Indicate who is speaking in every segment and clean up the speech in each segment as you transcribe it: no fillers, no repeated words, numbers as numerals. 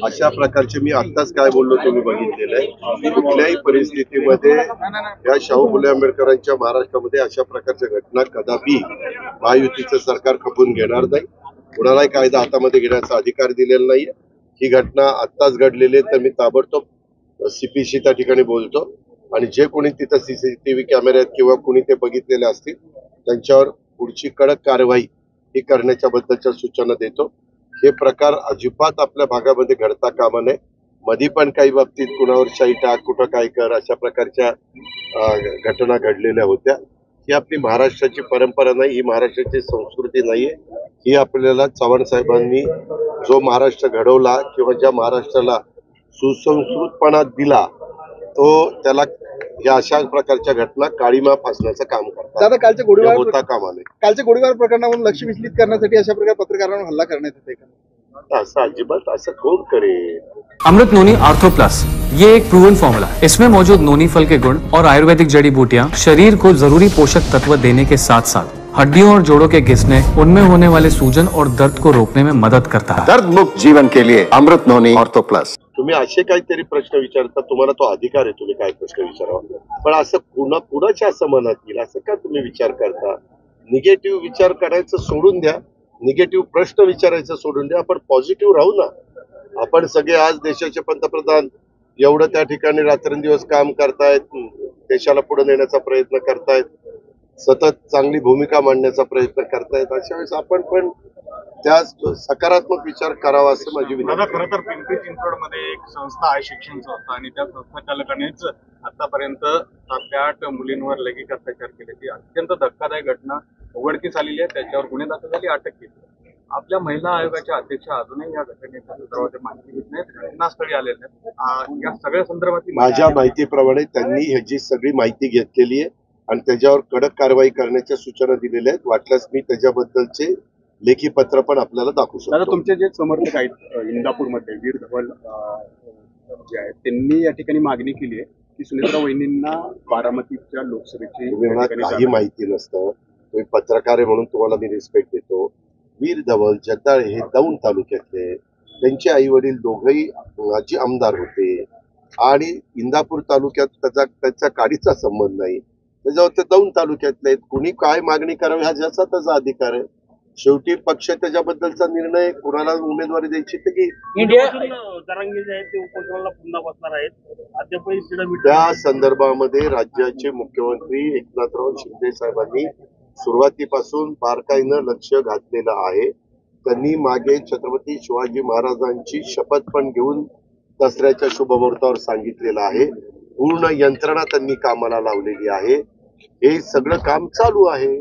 Speaker 1: अशा प्रकारचे मी आत्ताच काय बोललो तुम्ही बघितलेलं आहे. कुठल्याही परिस्थितीमध्ये या शाहू फुले आंबेडकरांच्या महाराष्ट्रामध्ये अशा प्रकारच्या घटना कदापि महायुतीचं सरकार खपून घेणार नाही. कुणालाही कायदा हातामध्ये घेण्याचा अधिकार दिलेला नाहीये. ही घटना आत्ताच घडलेली आहे तर मी ताबडतोब सीपीशी त्या ठिकाणी बोलतो आणि जे कोणी तिथं सीसीटीव्ही कॅमेऱ्यात किंवा कोणी ते बघितलेले असतील त्यांच्यावर पुढची कडक कारवाई ही करण्याच्या बद्दलच्या सूचना देतो. हे प्रकार अजिबात आपल्या भागामध्ये घडता कामा नये. मधी पण काही बाबतीत कुणावर शाई टाक कुठं काय कर अशा प्रकारच्या घटना घडलेल्या होत्या. ही आपली महाराष्ट्राची परंपरा नाही, ही महाराष्ट्राची संस्कृती नाहीये. ही आपल्याला चव्हाण साहेबांनी जो महाराष्ट्र घडवला किंवा ज्या महाराष्ट्राला सुसंस्कृतपणा दिला तो त्याला या अशा प्रकारच्या घटना काळीमा फासण्याचं काम करतात.
Speaker 2: दादा कालच्या गोळीबार प्रकरणावरून लक्ष विचलित करण्यासाठी अशा प्रकारे पत्रकारांवर हल्ला करण्यात येते का?
Speaker 1: असं अजिबात असं कोण करेल?
Speaker 3: अमृत नोनी आर्थो प्लस, ये एक प्रूवन फॉर्मूला है। इसमें मौजूद नोनी फल के गुण और आयुर्वेदिक जड़ी बूटियाँ शरीर को जरूरी पोषक तत्व देने के साथ साथ हड्डियों और जोड़ों के घिसने, उनमें होने वाले सूजन और दर्द को रोकने में मदद करता है।
Speaker 4: दर्द मुक्त जीवन के लिए अमृत नोनी ऑर्थो प्लस।
Speaker 1: तुम्ही असे काहीतरी प्रश्न विचारता, तुम्हाला तो अधिकार आहे तुम्ही काय प्रश्न विचारावा, पण असं कुणाच्या असं मनात येईल असं का तुम्ही विचार करता? निगेटिव्ह विचार करायचं सोडून द्या, निगेटिव्ह प्रश्न विचारायचं सोडून द्या. आपण पॉझिटिव्ह राहू ना. आपण सगळे आज देशाचे पंतप्रधान एवढं त्या ठिकाणी रात्रंदिवस काम करतायत, देशाला पुढे नेण्याचा प्रयत्न करतायत, सतत चांगली भूमिका मांडण्याचा प्रयत्न करतायत. अशा वेळेस आपण पण त्या सकारात्मक विचार करावा असं माझी विनंती.
Speaker 5: खरं तर पिंपरी चिंचवडमध्ये एक संस्था आहे, शिक्षण संस्था, आणि त्या संस्था चालकानेच आतापर्यंत 7 ते 8 मुलींवर लैंगिक अत्याचार केल्याची अत्यंत धक्कादायक घटना उघडकीस आलेली आहे. त्याच्यावर गुन्हे दाखल झाले, अटक केली. आपल्या महिला आयोगाच्या अध्यक्षा अजूनही या घटनेच्या संदर्भात माहिती घेत नाहीत, घटनास्थळी आलेल्या आहेत. या सगळ्या संदर्भात
Speaker 1: माझ्या माहितीप्रमाणे त्यांनी ह्याची सगळी माहिती घेतलेली आहे आणि त्याच्यावर कडक कारवाई करण्याच्या सूचना दिलेल्या आहेत. वाटल्यास मी त्याच्याबद्दलचे लेखी पत्र पण आपल्याला दाखवू शकतो.
Speaker 2: दादा तुमचे जे समर्थक आहेत इंदापूरमध्ये वीर धवल जे आहेत त्यांनी या ठिकाणी मागणी केली आहे की सुनेत्रा वहिनींना बारामतीच्या लोकसभेची
Speaker 1: काही माहिती नसतं. तुम्ही पत्रकार आहे म्हणून तुम्हाला मी रिस्पेक्ट देतो. वीर धवल जगदाळे हे दौंड तालुक्यातले, त्यांचे आई वडील दोघंही माजी आमदार होते आणि इंदापूर तालुक्यात त्याचा काडीचा संबंध नाही. त्याच्यावर ते दौंड तालुक्यातले आहेत. कुणी काय मागणी करावी हा ज्याचा त्याचा अधिकार आहे. शेवटी पक्ष त्याच्याबद्दलचा निर्णय कुणाला उमेदवारी द्यायची तर की त्या संदर्भामध्ये राज्याचे मुख्यमंत्री एकनाथराव शिंदे साहेबांनी सुरुवातीपासून बारकाईनं लक्ष घातलेलं आहे. त्यांनी मागे छत्रपती शिवाजी महाराजांची शपथ पण घेऊन दसऱ्याच्या शुभमुहूर्तावर सांगितलेलं आहे. पूर्ण यंत्रणा त्यांनी कामाला लावलेली आहे. हे सगळं काम चालू आहे.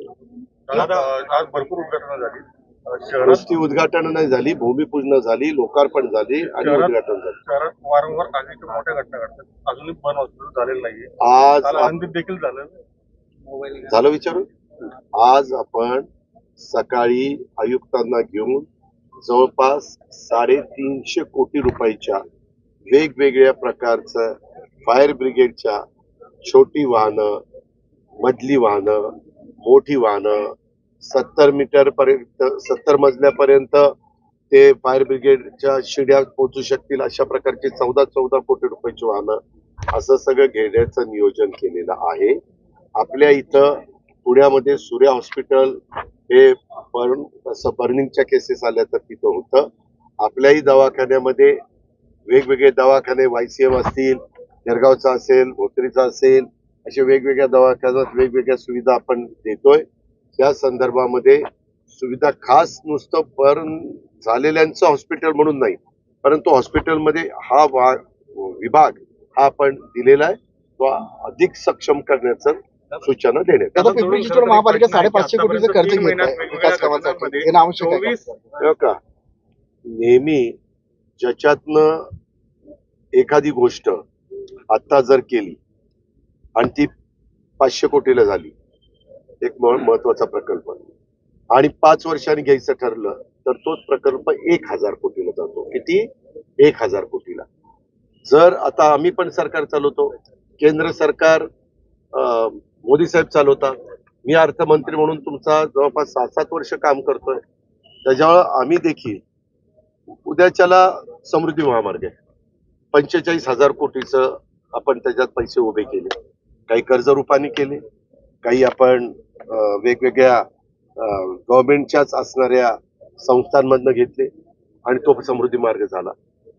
Speaker 5: आज भरपूर उद्घाटन झाली,
Speaker 1: नुसती उद्घाटन नाही झाली, भूमिपूजन झाली, लोकार्पण झाली आणि उद्घाटन झाले.
Speaker 5: शहरात वारंवार अनेक मोठ्या घटना घडतात. अजूनही बन हॉस्पिटल झालेलं नाहीये.
Speaker 1: आज
Speaker 5: आनंदीत देखील
Speaker 1: झालं विचारून. आज आपण सकाळी आयुक्तांना घेऊन जवळपास 350 कोटी रुपयाच्या वेगवेगळ्या प्रकारचं फायर ब्रिगेडच्या छोटी वाहनं, मधली वाहनं, मोठी वाहनं, 70 मीटर पर्यंत 70 मजल्यापर्यंत ते फायर ब्रिगेडच्या शिड्या पोहोचू शकतील अशा प्रकारची 14 कोटी रुपयाची वाहनं असं सगळं घेण्याचं नियोजन केलेलं आहे. आपल्या इथं पुण्यामध्ये सूर्या हॉस्पिटल हे बर्निंगच्या केसेस आल्या तर तिथं होतं. आपल्याही दवाखान्यामध्ये वेगवेगळे दवाखाने YCM असतील, जळगावचा असेल, भोसरीचा असेल, असे वेगवेगळ्या दवाखान्यात वेगवेगळ्या सुविधा आपण देतोय. त्या संदर्भामध्ये सुविधा खास नुसतं बर्न झालेल्यांचं हॉस्पिटल म्हणून नाही, परंतु हॉस्पिटलमध्ये हा विभाग हा आपण दिलेला आहे. तो अधिक सक्षम करण्याचं सूचना देण्यात.
Speaker 2: महापालिका 550 कोटीचं कर्ज घेत आहे विकास कामासाठी, हे आवश्यक आहे
Speaker 1: का? नेहमी ज्याच्यातनं एखादी गोष्ट आता जर केली आणि ती 500 कोटीला झाली, एक महत्वाचा प्रकल्प, आणि 5 वर्षांनी घ्यायचं ठरलं तर तोच प्रकल्प 1000 कोटीला जातो. किती? 1000 कोटीला. जर आता आम्ही पण सरकार चालवतो, केंद्र सरकार मोदी साहेब चालवतात, मी अर्थमंत्री म्हणून तुमचा जवळपास 7-7 वर्ष काम करतोय. त्याच्यामुळे आम्ही देखील उद्याच्याला समृद्धी महामार्ग आहे. 45,000 कोटीचं आपण त्याच्यात पैसे उभे केले. काही कर्ज रूपाने केले, काही आपण वेगवेगळ्या गव्हर्नमेंटच्याच असणाऱ्या संस्थांमधनं घेतले आणि तो समृद्धी मार्ग झाला.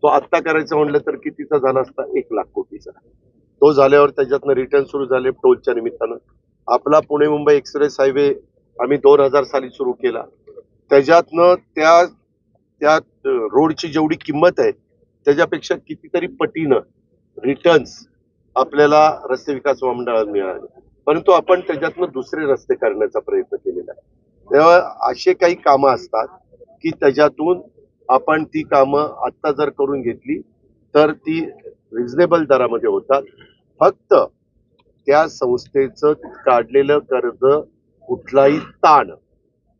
Speaker 1: तो आत्ता करायचं म्हणलं तर कितीचा झाला असता? 1,00,000 कोटीचा. तो झाल्यावर त्याच्यातनं रिटर्न सुरू झाले टोलच्या निमित्तानं. आपला पुणे मुंबई एक्सप्रेस हायवे आम्ही 2000 साली सुरू केला. त्याच्यातनं त्या रोडची जेवढी किंमत आहे त्याच्यापेक्षा कितीतरी पटीनं रिटर्न्स आपल्याला रस्ते विकास महामंडळाला मिळाले. परंतु आपण त्याच्यातनं दुसरे रस्ते करण्याचा प्रयत्न केलेला आहे. तेव्हा असे काही कामं असतात की त्याच्यातून आपण ती कामं आत्ता जर करून घेतली तर ती रिझनेबल दरामध्ये होतात. फक्त त्या संस्थेचं काढलेलं कर्ज कुठलाही ताण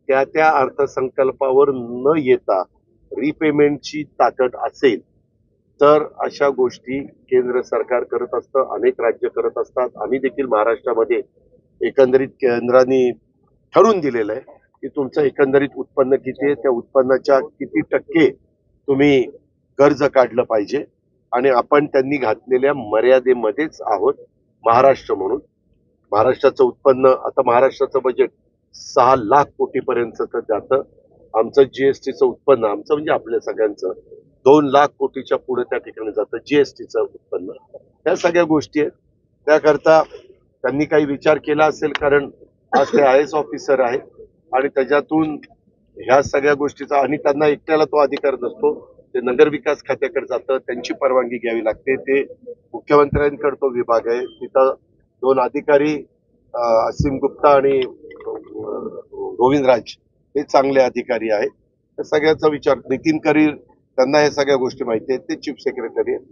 Speaker 1: त्या अर्थसंकल्पावर न येता रिपेमेंटची ताकद असेल तर अशा गोष्टी केंद्र सरकार करत असतं, अनेक राज्य करत असतात. आम्ही देखील महाराष्ट्रामध्ये एकंदरीत केंद्राने ठरवून दिलेलं आहे की तुमचं एकंदरीत उत्पन्न किती आहे, त्या उत्पन्नाच्या किती टक्के तुम्ही कर्ज काढलं पाहिजे आणि आपण त्यांनी घातलेल्या मर्यादेमध्येच आहोत महाराष्ट्र म्हणून. महाराष्ट्राचं उत्पन्न आता महाराष्ट्राचं बजेट 6,00,000 कोटीपर्यंतचं जातं. आमचं जीएसटीचं उत्पन्न आमचं म्हणजे आपल्या सगळ्यांचं 2,00,000 कोटीच्या पुढे त्या ठिकाणी जातं जीएसटीचं उत्पन्न. त्या सगळ्या गोष्टी आहेत. त्याकरता त्यांनी काही विचार केला असेल कारण आज ते IAS ऑफिसर आहेत आणि त्याच्यातून ह्या सगळ्या गोष्टीचा आणि त्यांना एकट्याला तो अधिकार नसतो. ते नगरविकास खात्याकडे जातं, त्यांची परवानगी घ्यावी लागते. ते मुख्यमंत्र्यांकडे तो विभाग आहे. तिथं 2 अधिकारी असीम गुप्ता आणि गोविंदराज हे चांगले अधिकारी आहेत. त्या सगळ्याचा विचार नितीन करीर त्यांना या सगळ्या गोष्टी माहिती आहेत. ते चीफ सेक्रेटरी आहेत.